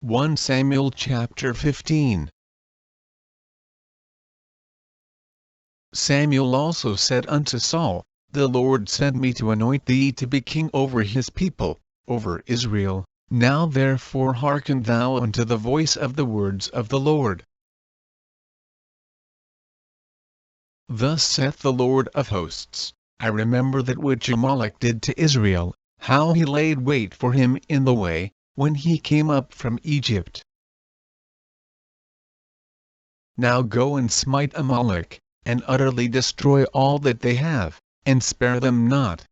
1 Samuel chapter 15. Samuel also said unto Saul, The Lord sent me to anoint thee to be king over his people, over Israel. Now therefore hearken thou unto the voice of the words of the Lord. Thus saith the Lord of hosts, I remember that which Amalek did to Israel, how he laid wait for him in the way, when he came up from Egypt. Now go and smite Amalek, and utterly destroy all that they have, and spare them not.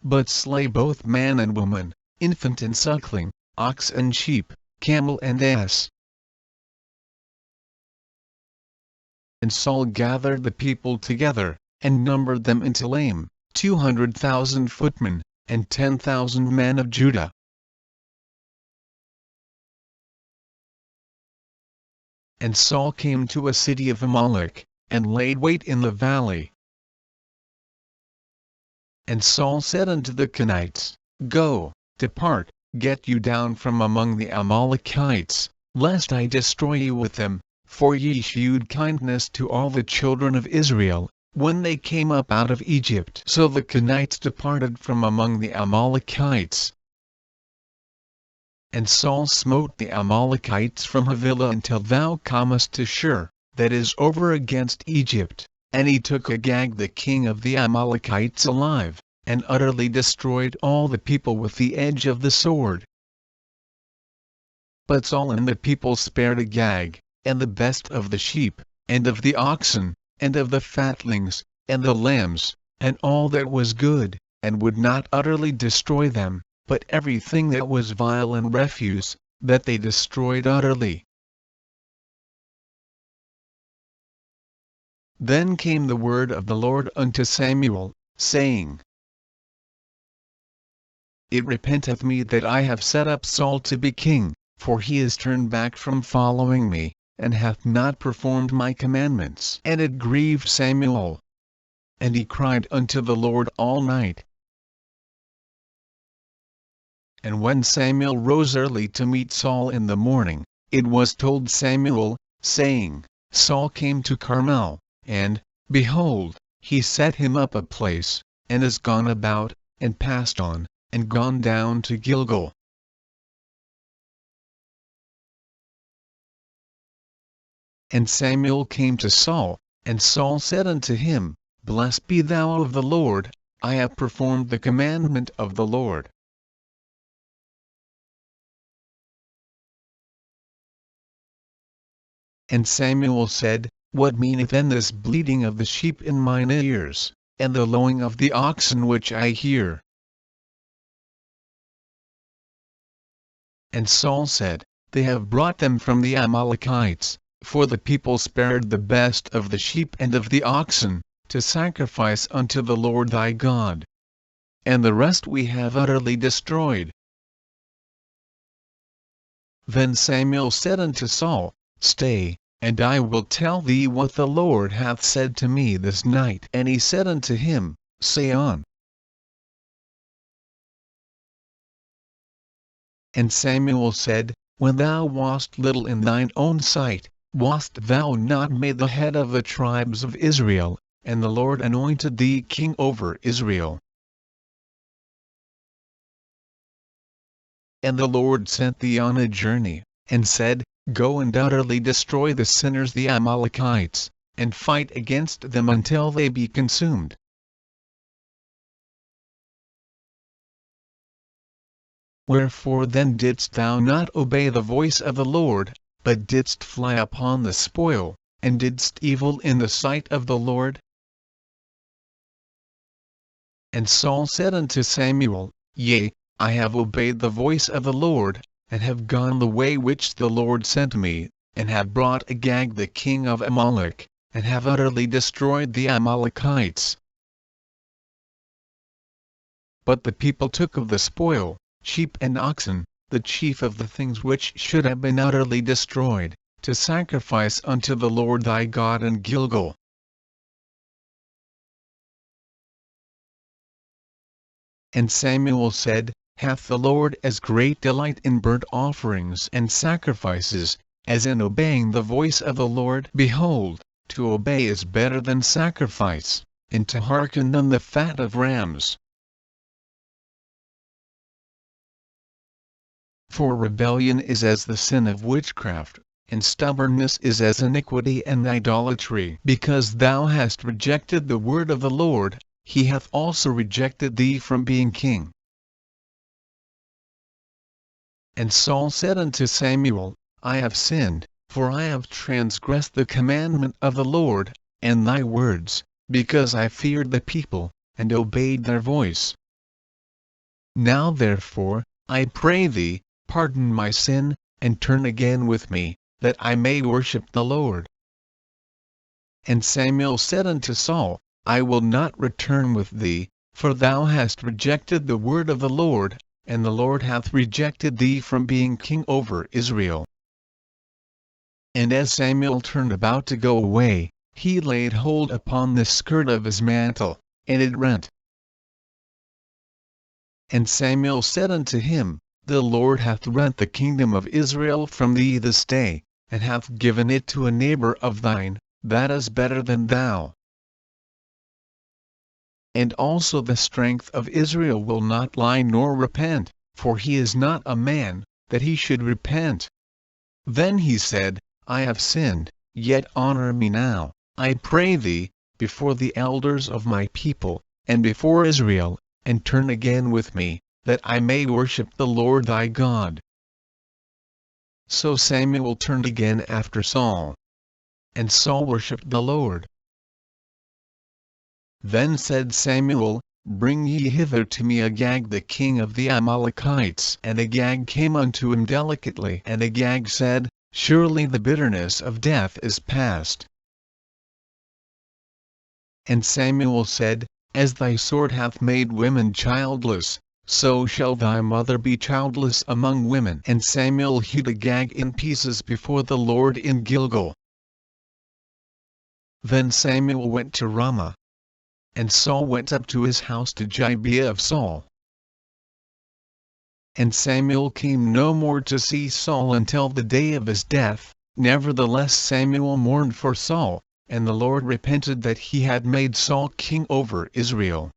But slay both man and woman, infant and suckling, ox and sheep, camel and ass. And Saul gathered the people together, and numbered them in Telaim, 200,000 footmen, and 10,000 men of Judah. And Saul came to a city of Amalek, and laid wait in the valley. And Saul said unto the Kenites, Go, depart, get you down from among the Amalekites, lest I destroy you with them, for ye shewed kindness to all the children of Israel, when they came up out of Egypt. So the Kenites departed from among the Amalekites. And Saul smote the Amalekites from Havilah until thou comest to Shur, that is over against Egypt, and he took Agag the king of the Amalekites alive, and utterly destroyed all the people with the edge of the sword. But Saul and the people spared Agag, and the best of the sheep, and of the oxen, and of the fatlings, and the lambs, and all that was good, and would not utterly destroy them, but everything that was vile and refuse, that they destroyed utterly. Then came the word of the Lord unto Samuel, saying, It repenteth me that I have set up Saul to be king, for he is turned back from following me, and hath not performed my commandments. And it grieved Samuel. And he cried unto the Lord all night. And when Samuel rose early to meet Saul in the morning, it was told Samuel, saying, Saul came to Carmel, and, behold, he set him up a place, and is gone about, and passed on, and gone down to Gilgal. And Samuel came to Saul, and Saul said unto him, Blessed be thou of the Lord, I have performed the commandment of the Lord. And Samuel said, What meaneth then this bleating of the sheep in mine ears, and the lowing of the oxen which I hear? And Saul said, They have brought them from the Amalekites, for the people spared the best of the sheep and of the oxen, to sacrifice unto the Lord thy God. And the rest we have utterly destroyed. Then Samuel said unto Saul, Stay, and I will tell thee what the Lord hath said to me this night. And he said unto him, Say on. And Samuel said, When thou wast little in thine own sight, wast thou not made the head of the tribes of Israel, and the Lord anointed thee king over Israel. And the Lord sent thee on a journey, and said, Go and utterly destroy the sinners the Amalekites, and fight against them until they be consumed. Wherefore then didst thou not obey the voice of the Lord, but didst fly upon the spoil, and didst evil in the sight of the Lord? And Saul said unto Samuel, Yea, I have obeyed the voice of the Lord, and have gone the way which the Lord sent me, and have brought Agag the king of Amalek, and have utterly destroyed the Amalekites. But the people took of the spoil, sheep and oxen, the chief of the things which should have been utterly destroyed, to sacrifice unto the Lord thy God in Gilgal. And Samuel said, hath the Lord as great delight in burnt offerings and sacrifices, as in obeying the voice of the Lord. Behold, to obey is better than sacrifice, and to hearken than the fat of rams. For rebellion is as the sin of witchcraft, and stubbornness is as iniquity and idolatry. Because thou hast rejected the word of the Lord, he hath also rejected thee from being king. And Saul said unto Samuel, I have sinned, for I have transgressed the commandment of the Lord, and thy words, because I feared the people, and obeyed their voice. Now therefore, I pray thee, pardon my sin, and turn again with me, that I may worship the Lord. And Samuel said unto Saul, I will not return with thee, for thou hast rejected the word of the Lord, and the Lord hath rejected thee from being king over Israel. And as Samuel turned about to go away, he laid hold upon the skirt of his mantle, and it rent. And Samuel said unto him, The Lord hath rent the kingdom of Israel from thee this day, and hath given it to a neighbor of thine, that is better than thou. And also the strength of Israel will not lie nor repent, for he is not a man, that he should repent. Then he said, I have sinned, yet honor me now, I pray thee, before the elders of my people, and before Israel, and turn again with me, that I may worship the Lord thy God. So Samuel turned again after Saul. And Saul worshipped the Lord. Then said Samuel, Bring ye hither to me Agag the king of the Amalekites. And Agag came unto him delicately. And Agag said, Surely the bitterness of death is past. And Samuel said, As thy sword hath made women childless, so shall thy mother be childless among women. And Samuel hewed Agag in pieces before the Lord in Gilgal. Then Samuel went to Ramah. And Saul went up to his house to Gibeah of Saul. And Samuel came no more to see Saul until the day of his death. Nevertheless Samuel mourned for Saul, and the Lord repented that he had made Saul king over Israel.